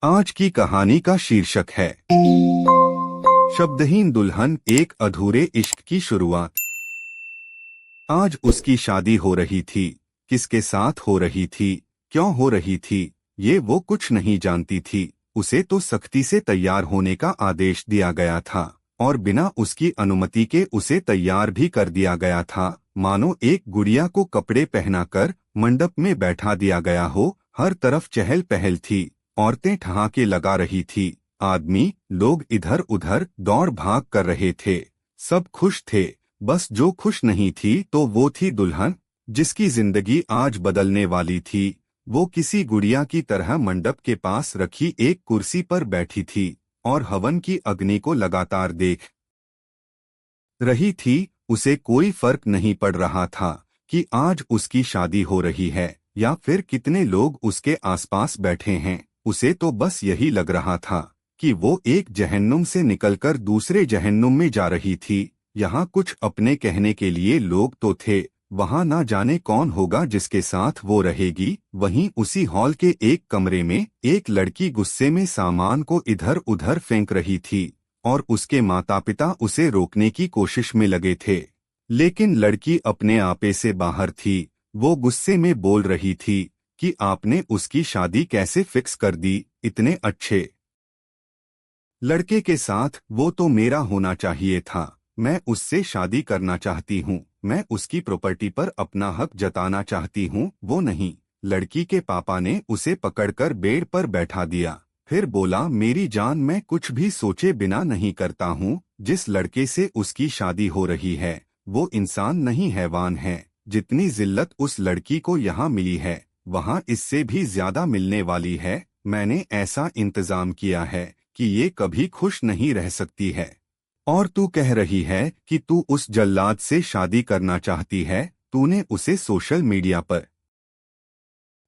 आज की कहानी का शीर्षक है शब्दहीन दुल्हन, एक अधूरे इश्क की शुरुआत। आज उसकी शादी हो रही थी। किसके साथ हो रही थी, क्यों हो रही थी, ये वो कुछ नहीं जानती थी। उसे तो सख्ती से तैयार होने का आदेश दिया गया था और बिना उसकी अनुमति के उसे तैयार भी कर दिया गया था, मानो एक गुड़िया को कपड़े पहनाकर मंडप में बैठा दिया गया हो। हर तरफ चहल पहल थी, औरतें ठहाके लगा रही थी, आदमी लोग इधर उधर दौड़ भाग कर रहे थे। सब खुश थे, बस जो खुश नहीं थी तो वो थी दुल्हन, जिसकी जिंदगी आज बदलने वाली थी। वो किसी गुड़िया की तरह मंडप के पास रखी एक कुर्सी पर बैठी थी और हवन की अग्नि को लगातार देख रही थी। उसे कोई फर्क नहीं पड़ रहा था कि आज उसकी शादी हो रही है या फिर कितने लोग उसके आसपास बैठे हैं। उसे तो बस यही लग रहा था कि वो एक जहन्नुम से निकलकर दूसरे जहन्नुम में जा रही थी। यहाँ कुछ अपने कहने के लिए लोग तो थे, वहाँ ना जाने कौन होगा जिसके साथ वो रहेगी। वहीं उसी हॉल के एक कमरे में एक लड़की गुस्से में सामान को इधर उधर फेंक रही थी और उसके माता पिता उसे रोकने की कोशिश में लगे थे, लेकिन लड़की अपने आपे से बाहर थी। वो गुस्से में बोल रही थी कि आपने उसकी शादी कैसे फिक्स कर दी, इतने अच्छे लड़के के साथ। वो तो मेरा होना चाहिए था, मैं उससे शादी करना चाहती हूँ, मैं उसकी प्रॉपर्टी पर अपना हक जताना चाहती हूँ, वो नहीं। लड़की के पापा ने उसे पकड़कर बेड पर बैठा दिया, फिर बोला, मेरी जान, मैं कुछ भी सोचे बिना नहीं करता हूँ। जिस लड़के से उसकी शादी हो रही है वो इंसान नहीं, हैवान है। जितनी जिल्लत उस लड़की को यहाँ मिली है वहाँ इससे भी ज्यादा मिलने वाली है। मैंने ऐसा इंतजाम किया है कि ये कभी खुश नहीं रह सकती है। और तू कह रही है कि तू उस जल्लाद से शादी करना चाहती है। तूने उसे सोशल मीडिया पर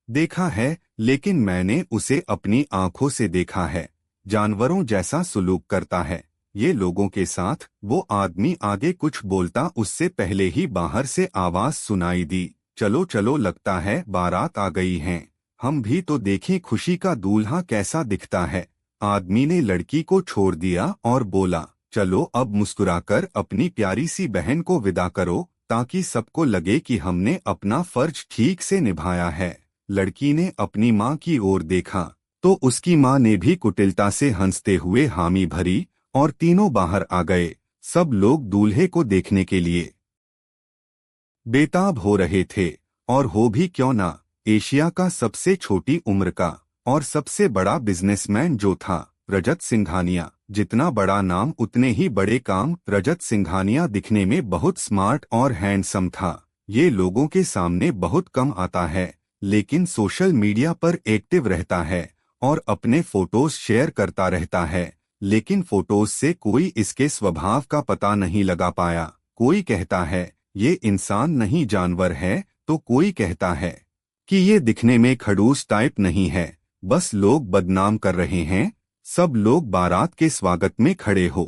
देखा है, लेकिन मैंने उसे अपनी आंखों से देखा है। जानवरों जैसा सुलूक करता है ये लोगों के साथ। वो आदमी आगे कुछ बोलता उससे पहले ही बाहर से आवाज सुनाई दी, चलो चलो, लगता है बारात आ गई है, हम भी तो देखें खुशी का दूल्हा कैसा दिखता है। आदमी ने लड़की को छोड़ दिया और बोला, चलो अब मुस्कुराकर अपनी प्यारी सी बहन को विदा करो, ताकि सबको लगे कि हमने अपना फर्ज ठीक से निभाया है। लड़की ने अपनी माँ की ओर देखा तो उसकी माँ ने भी कुटिलता से हंसते हुए हामी भरी और तीनों बाहर आ गए। सब लोग दूल्हे को देखने के लिए बेताब हो रहे थे, और हो भी क्यों ना। एशिया का सबसे छोटी उम्र का और सबसे बड़ा बिजनेसमैन जो था, रजत सिंघानिया। जितना बड़ा नाम उतने ही बड़े काम। रजत सिंघानिया दिखने में बहुत स्मार्ट और हैंडसम था। ये लोगों के सामने बहुत कम आता है, लेकिन सोशल मीडिया पर एक्टिव रहता है और अपने फोटोज शेयर करता रहता है। लेकिन फोटोज से कोई इसके स्वभाव का पता नहीं लगा पाया। कोई कहता है ये इंसान नहीं जानवर है, तो कोई कहता है कि ये दिखने में खड़ूस टाइप नहीं है। बस लोग बदनाम कर रहे हैं। सब लोग बारात के स्वागत में खड़े हो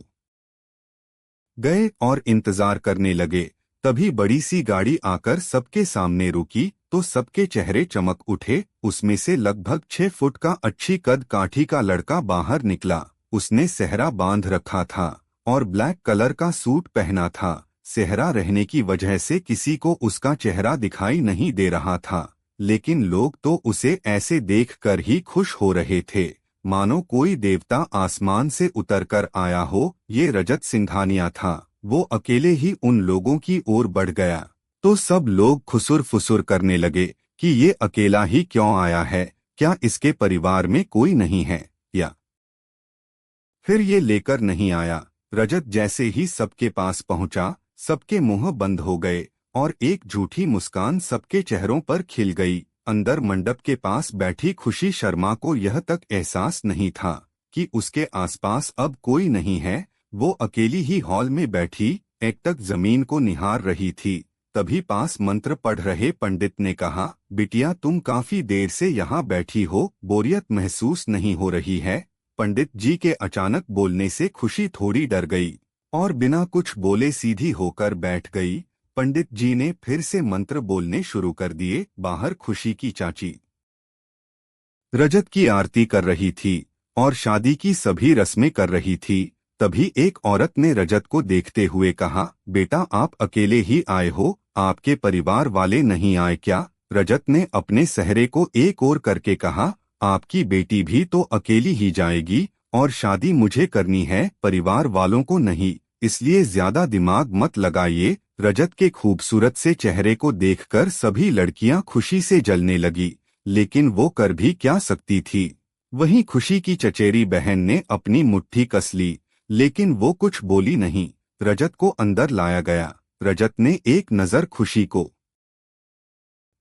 गए और इंतजार करने लगे। तभी बड़ी सी गाड़ी आकर सबके सामने रुकी तो सबके चेहरे चमक उठे। उसमें से लगभग 6 फुट का अच्छी कद काठी का लड़का बाहर निकला। उसने सेहरा बांध रखा था और ब्लैक कलर का सूट पहना था। सेहरा रहने की वजह से किसी को उसका चेहरा दिखाई नहीं दे रहा था, लेकिन लोग तो उसे ऐसे देखकर ही खुश हो रहे थे मानो कोई देवता आसमान से उतरकर आया हो। ये रजत सिंघानिया था। वो अकेले ही उन लोगों की ओर बढ़ गया तो सब लोग खुसुर फुसुर करने लगे कि ये अकेला ही क्यों आया है, क्या इसके परिवार में कोई नहीं है, या फिर ये लेकर नहीं आया। रजत जैसे ही सबके पास पहुंचा, सबके मुंह बंद हो गए और एक झूठी मुस्कान सबके चेहरों पर खिल गई। अंदर मंडप के पास बैठी खुशी शर्मा को यह तक एहसास नहीं था कि उसके आसपास अब कोई नहीं है। वो अकेली ही हॉल में बैठी एकटक जमीन को निहार रही थी। तभी पास मंत्र पढ़ रहे पंडित ने कहा, बिटिया तुम काफी देर से यहाँ बैठी हो, बोरियत महसूस नहीं हो रही है। पंडित जी के अचानक बोलने से खुशी थोड़ी डर गई और बिना कुछ बोले सीधी होकर बैठ गई। पंडित जी ने फिर से मंत्र बोलने शुरू कर दिए। बाहर खुशी की चाची रजत की आरती कर रही थी। और शादी की सभी रस्में कर रही थी। तभी एक औरत ने रजत को देखते हुए कहा, बेटा आप अकेले ही आए हो, आपके परिवार वाले नहीं आए क्या? रजत ने अपने सहरे को एक ओर करके कहा, आपकी बेटी भी तो अकेली ही जाएगी, और शादी मुझे करनी है, परिवार वालों को नहीं, इसलिए ज्यादा दिमाग मत लगाइए। रजत के खूबसूरत से चेहरे को देखकर सभी लड़कियां खुशी से जलने लगी, लेकिन वो कर भी क्या सकती थी। वहीं खुशी की चचेरी बहन ने अपनी मुट्ठी कस ली, लेकिन वो कुछ बोली नहीं। रजत को अंदर लाया गया। रजत ने एक नजर खुशी को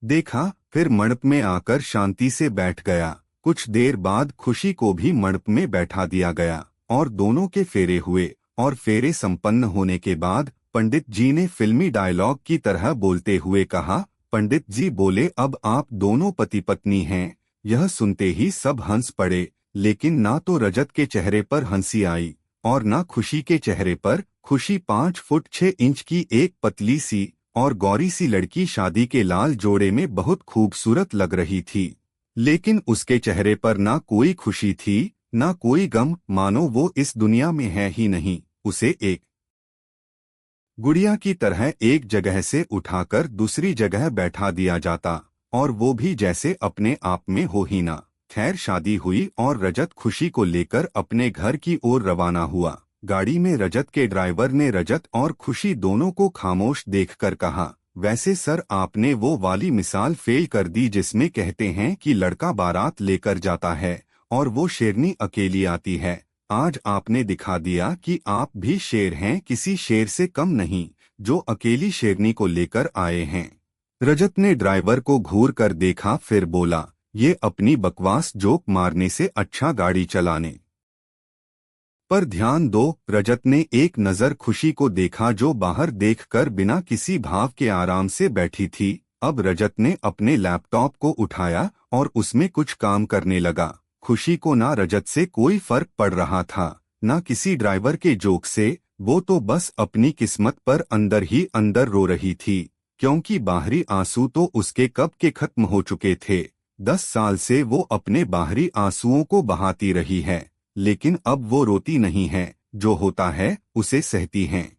देखा, फिर मंडप में आकर शांति से बैठ गया। कुछ देर बाद खुशी को भी मंडप में बैठा दिया गया और दोनों के फेरे हुए, और फेरे संपन्न होने के बाद पंडित जी ने फिल्मी डायलॉग की तरह बोलते हुए कहा, पंडित जी बोले, अब आप दोनों पति पत्नी हैं। यह सुनते ही सब हंस पड़े, लेकिन ना तो रजत के चेहरे पर हंसी आई और ना खुशी के चेहरे पर। खुशी 5 फुट 6 इंच की एक पतली सी और गौरी सी लड़की शादी के लाल जोड़े में बहुत खूबसूरत लग रही थी, लेकिन उसके चेहरे पर ना कोई खुशी थी, ना कोई गम, मानो वो इस दुनिया में है ही नहीं। उसे एक गुड़िया की तरह एक जगह से उठाकर दूसरी जगह बैठा दिया जाता, और वो भी जैसे अपने आप में हो ही ना। खैर शादी हुई और रजत खुशी को लेकर अपने घर की ओर रवाना हुआ। गाड़ी में रजत के ड्राइवर ने रजत और खुशी दोनों को खामोश देखकर कहा, वैसे सर आपने वो वाली मिसाल फेल कर दी जिसमें कहते हैं कि लड़का बारात लेकर जाता है और वो शेरनी अकेली आती है। आज आपने दिखा दिया कि आप भी शेर हैं, किसी शेर से कम नहीं, जो अकेली शेरनी को लेकर आए हैं। रजत ने ड्राइवर को घूर कर देखा, फिर बोला, ये अपनी बकवास जोक मारने से अच्छा गाड़ी चलाने पर ध्यान दो। रजत ने एक नजर खुशी को देखा जो बाहर देखकर बिना किसी भाव के आराम से बैठी थी। अब रजत ने अपने लैपटॉप को उठाया और उसमें कुछ काम करने लगा। खुशी को ना रजत से कोई फर्क पड़ रहा था, ना किसी ड्राइवर के जोक से। वो तो बस अपनी किस्मत पर अंदर ही अंदर रो रही थी, क्योंकि बाहरी आंसू तो उसके कब के खत्म हो चुके थे। 10 साल से वो अपने बाहरी आंसुओं को बहाती रही है, लेकिन अब वो रोती नहीं है, जो होता है उसे सहती हैं,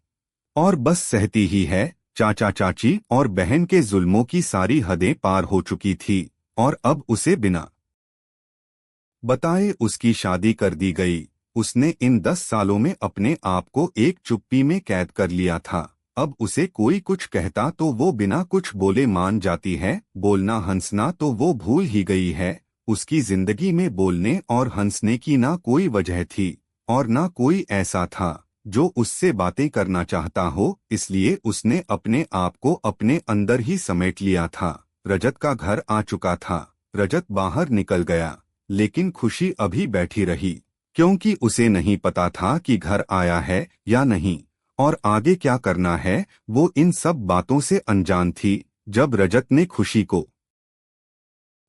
और बस सहती ही है। चाचा चाची और बहन के जुल्मों की सारी हदें पार हो चुकी थी, और अब उसे बिना बताए उसकी शादी कर दी गई। उसने इन 10 सालों में अपने आप को एक चुप्पी में कैद कर लिया था। अब उसे कोई कुछ कहता तो वो बिना कुछ बोले मान जाती है, बोलना हंसना तो वो भूल ही गई है। उसकी जिंदगी में बोलने और हंसने की ना कोई वजह थी, और ना कोई ऐसा था जो उससे बातें करना चाहता हो, इसलिए उसने अपने आप को अपने अंदर ही समेट लिया था। रजत का घर आ चुका था। रजत बाहर निकल गया, लेकिन खुशी अभी बैठी रही, क्योंकि उसे नहीं पता था कि घर आया है या नहीं, और आगे क्या करना है वो इन सब बातों से अनजान थी। जब रजत ने खुशी को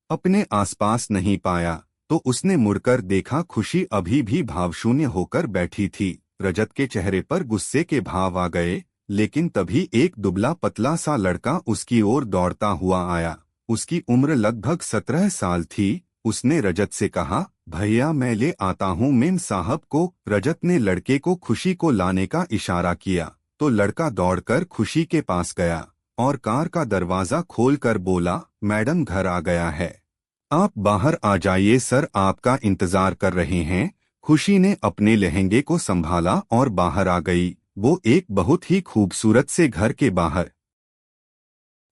अपने आसपास नहीं पाया, तो उसने मुड़कर देखा, खुशी अभी भी भावशून्य होकर बैठी थी। रजत के चेहरे पर गुस्से के भाव आ गए, लेकिन तभी एक दुबला पतला सा लड़का उसकी ओर दौड़ता हुआ आया। उसकी उम्र लगभग 17 साल थी। उसने रजत से कहा, भैया मैं ले आता हूँ मेम साहब को। रजत ने लड़के को खुशी को लाने का इशारा किया, तो लड़का दौड़कर खुशी के पास गया और कार का दरवाजा खोलकर बोला, मैडम घर आ गया है, आप बाहर आ जाइए, सर आपका इंतजार कर रहे हैं। खुशी ने अपने लहंगे को संभाला और बाहर आ गई। वो एक बहुत ही खूबसूरत से घर के बाहर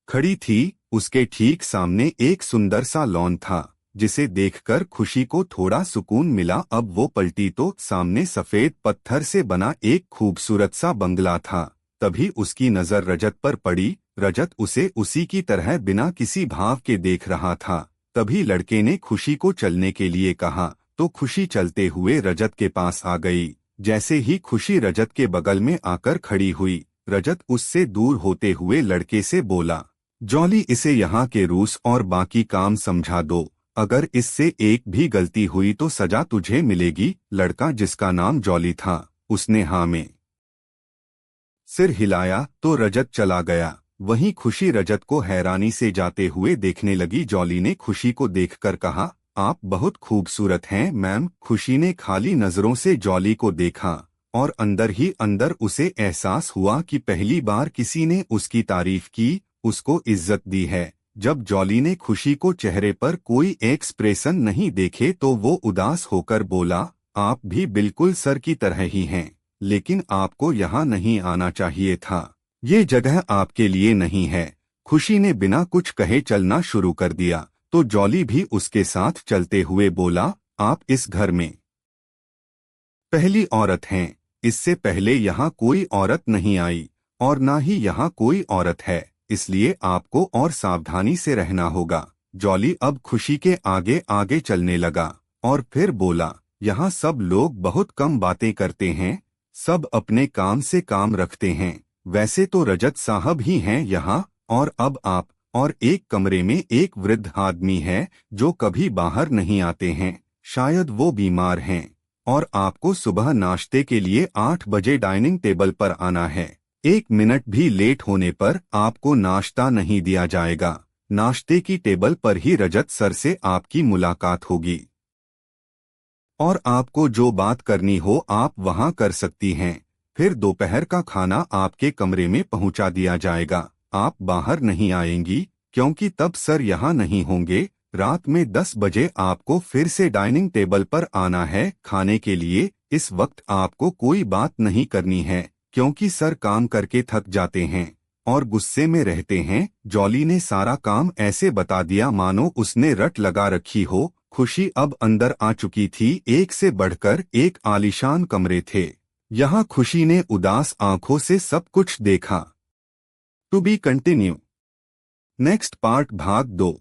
खड़ी थी। उसके ठीक सामने एक सुंदर सा लॉन था, जिसे देखकर खुशी को थोड़ा सुकून मिला। अब वो पलटी तो सामने सफेद पत्थर से बना एक खूबसूरत सा बंगला था। तभी उसकी नजर रजत पर पड़ी। रजत उसे उसी की तरह बिना किसी भाव के देख रहा था। तभी लड़के ने खुशी को चलने के लिए कहा, तो खुशी चलते हुए रजत के पास आ गई। जैसे ही खुशी रजत के बगल में आकर खड़ी हुई, रजत उससे दूर होते हुए लड़के से बोला, जॉली इसे यहाँ के रूल्स और बाकी काम समझा दो, अगर इससे एक भी गलती हुई तो सजा तुझे मिलेगी। लड़का, जिसका नाम जॉली था, उसने हाँ में सिर हिलाया तो रजत चला गया। वहीं खुशी रजत को हैरानी से जाते हुए देखने लगी। जॉली ने खुशी को देखकर कहा, आप बहुत खूबसूरत हैं मैम। खुशी ने खाली नजरों से जॉली को देखा और अंदर ही अंदर उसे एहसास हुआ कि पहली बार किसी ने उसकी तारीफ की, उसको इज्जत दी है। जब जॉली ने खुशी को चेहरे पर कोई एक्सप्रेशन नहीं देखे तो वो उदास होकर बोला, आप भी बिल्कुल सर की तरह ही हैं, लेकिन आपको यहाँ नहीं आना चाहिए था। ये जगह आपके लिए नहीं है। खुशी ने बिना कुछ कहे चलना शुरू कर दिया तो जॉली भी उसके साथ चलते हुए बोला, आप इस घर में पहली औरत हैं। इससे पहले यहाँ कोई औरत नहीं आई और ना ही यहाँ कोई औरत है, इसलिए आपको और सावधानी से रहना होगा। जॉली अब खुशी के आगे आगे चलने लगा और फिर बोला, यहाँ सब लोग बहुत कम बातें करते हैं, सब अपने काम से काम रखते हैं। वैसे तो रजत साहब ही हैं यहाँ, और अब आप, और एक कमरे में एक वृद्ध आदमी है जो कभी बाहर नहीं आते हैं, शायद वो बीमार हैं, और आपको सुबह नाश्ते के लिए 8 बजे डाइनिंग टेबल पर आना है। 1 मिनट भी लेट होने पर आपको नाश्ता नहीं दिया जाएगा। नाश्ते की टेबल पर ही रजत सर से आपकी मुलाकात होगी और आपको जो बात करनी हो आप वहां कर सकती हैं। फिर दोपहर का खाना आपके कमरे में पहुंचा दिया जाएगा। आप बाहर नहीं आएंगी क्योंकि तब सर यहाँ नहीं होंगे। रात में 10 बजे आपको फिर से डाइनिंग टेबल पर आना है खाने के लिए। इस वक्त आपको कोई बात नहीं करनी है क्योंकि सर काम करके थक जाते हैं और गुस्से में रहते हैं। जॉली ने सारा काम ऐसे बता दिया मानो उसने रट लगा रखी हो। खुशी अब अंदर आ चुकी थी। एक से बढ़कर एक आलीशान कमरे थे। यहाँ खुशी ने उदास आंखों से सब कुछ देखा। To be continue. Next part भाग 2।